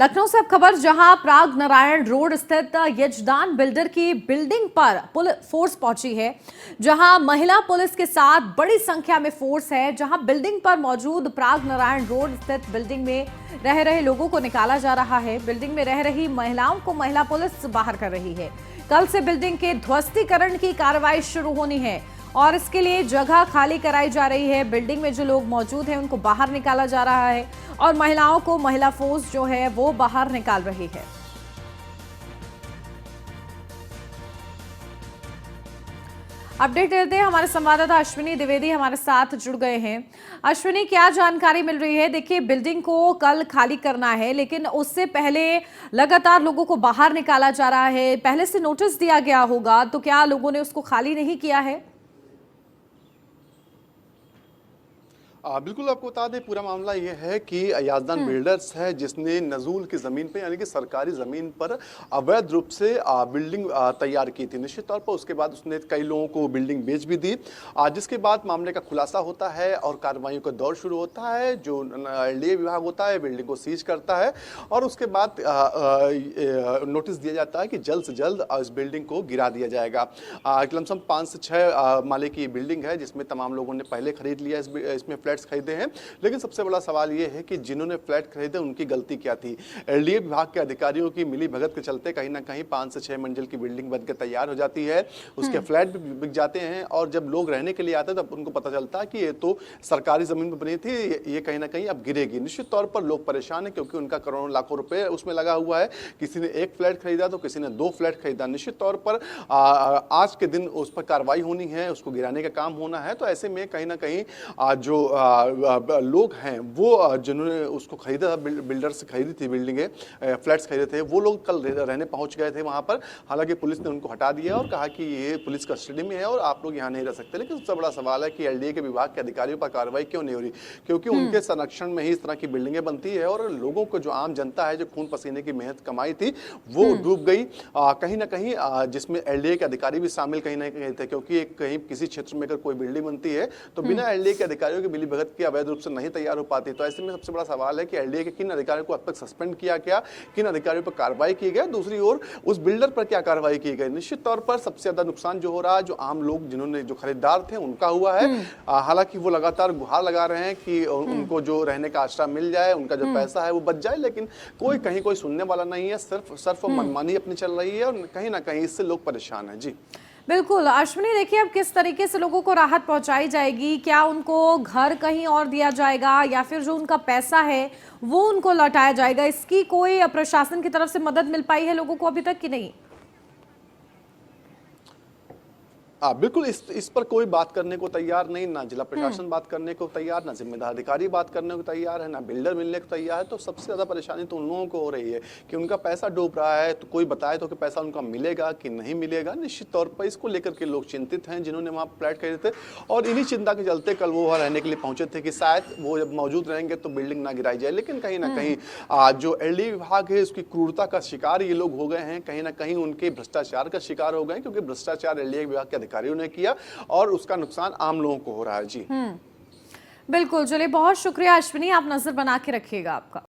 लखनऊ से अब खबर, जहां प्राग नारायण रोड स्थित यजदान बिल्डर की बिल्डिंग पर फोर्स पहुंची है, जहां महिला पुलिस के साथ बड़ी संख्या में फोर्स है, जहां बिल्डिंग पर मौजूद प्राग नारायण रोड स्थित बिल्डिंग में रह रहे लोगों को निकाला जा रहा है। बिल्डिंग में रह रही महिलाओं को महिला पुलिस बाहर कर रही है। कल से बिल्डिंग के ध्वस्तीकरण की कार्रवाई शुरू होनी है और इसके लिए जगह खाली कराई जा रही है। बिल्डिंग में जो लोग मौजूद हैं उनको बाहर निकाला जा रहा है और महिलाओं को महिला फोर्स जो है वो बाहर निकाल रही है। अपडेट देते हैं, हमारे संवाददाता अश्विनी द्विवेदी हमारे साथ जुड़ गए हैं। अश्विनी, क्या जानकारी मिल रही है? देखिए, बिल्डिंग को कल खाली करना है, लेकिन उससे पहले लगातार लोगों को बाहर निकाला जा रहा है। पहले से नोटिस दिया गया होगा, तो क्या लोगों ने उसको खाली नहीं किया है? बिल्कुल, आपको बता दें, पूरा मामला ये है कि याजदान बिल्डर्स है जिसने नजूल की ज़मीन पे, यानी कि सरकारी ज़मीन पर अवैध रूप से बिल्डिंग तैयार की थी। निश्चित तौर पर उसके बाद उसने कई लोगों को बिल्डिंग बेच भी दी, जिसके बाद मामले का खुलासा होता है और कार्रवाइयों का दौर शुरू होता है। जो एलडीए विभाग होता है बिल्डिंग को सीज करता है और उसके बाद नोटिस दिया जाता है कि जल्द से जल्द इस बिल्डिंग को गिरा दिया जाएगा। लमसम 5 से 6 माले की बिल्डिंग है जिसमें तमाम लोगों ने पहले खरीद लिया, इसमें फ्लैट्स खरीदे हैं। लेकिन सबसे बड़ा सवाल यह है कि जिन्होंने फ्लैट खरीदे उनकी गलती क्या थी। एलडीए विभाग के अधिकारियों की मिली भगत के चलते कहीं ना कहीं 5 से 6 मंजिल की बिल्डिंग बनकर तैयार हो जाती है, उसके फ्लैट भी बिक जाते हैं और जब लोग रहने के लिए आते हैं तब उनको पता चलता है कि ये तो सरकारी जमीन पर बनी थी, ये कहीं ना कहीं अब गिरेगी। निश्चित तौर पर लोग परेशान है क्योंकि उनका करोड़ों लाखों रुपए उसमें लगा हुआ है। किसी ने 1 फ्लैट खरीदा तो किसी ने 2 फ्लैट खरीदा। निश्चित तौर पर आज के दिन उस पर कार्रवाई होनी है, उसको गिराने का काम होना है। तो ऐसे में कहीं ना कहीं जो लोग हैं वो जिन्होंने उसको खरीदा, बिल्डर से खरीदी थी बिल्डिंगें, फ्लैट्स खरीदे थे, वो लोग कल रहने पहुंच गए थे वहां पर। हालांकि पुलिस ने उनको हटा दिया और कहा कि ये पुलिस कस्टडी में है और आप लोग यहाँ नहीं रह सकते। लेकिन सबसे बड़ा सवाल है कि एलडीए के विभाग के अधिकारियों पर कार्रवाई क्यों नहीं हो रही, क्योंकि उनके संरक्षण में ही इस तरह की बिल्डिंगें बनती है और लोगों को, जो आम जनता है, जो खून पसीने की मेहनत कमाई थी, वो डूब गई कहीं ना कहीं, जिसमें एलडीए के अधिकारी भी शामिल कहीं ना कहीं थे। क्योंकि कहीं किसी क्षेत्र में अगर कोई बिल्डिंग बनती है तो बिना एलडीए के अधिकारियों की मिली भगत की अवैध रूप से नहीं तैयार हो पाती। तो ऐसे में सबसे बड़ा सवाल है कि एलडीए के किन अधिकारियों को अब तक सस्पेंड किया गया, किन अधिकारियों पर कार्रवाई की गई, दूसरी ओर उस बिल्डर पर क्या कार्रवाई की गई। निश्चित तौर पर सबसे ज्यादा नुकसान जो हो रहा है, जो आम लोग, जिन्होंने, जो खरीदार थे, उनका हुआ है। हालांकि वो लगातार गुहार लगा रहे हैं कि उनको जो रहने का आश्रय मिल जाए, उनका जो पैसा है वो बच जाए, लेकिन कोई सुनने वाला नहीं है। सिर्फ मनमानी अपनी चल रही है और कहीं ना कहीं इससे लोग परेशान हैं। जी बिल्कुल अश्विनी, देखिए, अब किस तरीके से लोगों को राहत पहुंचाई जाएगी? क्या उनको घर कहीं और दिया जाएगा या फिर जो उनका पैसा है वो उनको लौटाया जाएगा? इसकी कोई प्रशासन की तरफ से मदद मिल पाई है लोगों को अभी तक कि नहीं? बिल्कुल, इस पर कोई बात करने को तैयार नहीं, ना जिला प्रशासन बात करने को तैयार, ना जिम्मेदार अधिकारी बात करने को तैयार है, ना बिल्डर मिलने को तैयार है। तो सबसे ज्यादा परेशानी तो उन लोगों को हो रही है कि उनका पैसा डूब रहा है। तो कोई बताए तो कि पैसा उनका मिलेगा कि नहीं मिलेगा। निश्चित तौर पर इसको लेकर के लोग चिंतित हैं जिन्होंने वहाँ फ्लैट खरीदे थे और इन्हीं चिंता के चलते कल वो वहाँ रहने के लिए पहुंचे थे कि शायद वो जब मौजूद रहेंगे तो बिल्डिंग ना गिराई जाए। लेकिन कहीं ना कहीं जो एलडीए विभाग है उसकी क्रूरता का शिकार ये लोग हो गए हैं, कहीं ना कहीं उनके भ्रष्टाचार का शिकार हो गए, क्योंकि भ्रष्टाचार एलडीए विभाग के अधिकारियों ने किया और उसका नुकसान आम लोगों को हो रहा है। जी बिल्कुल, चलिए, बहुत शुक्रिया अश्विनी, आप नजर बना के रखिएगा। आपका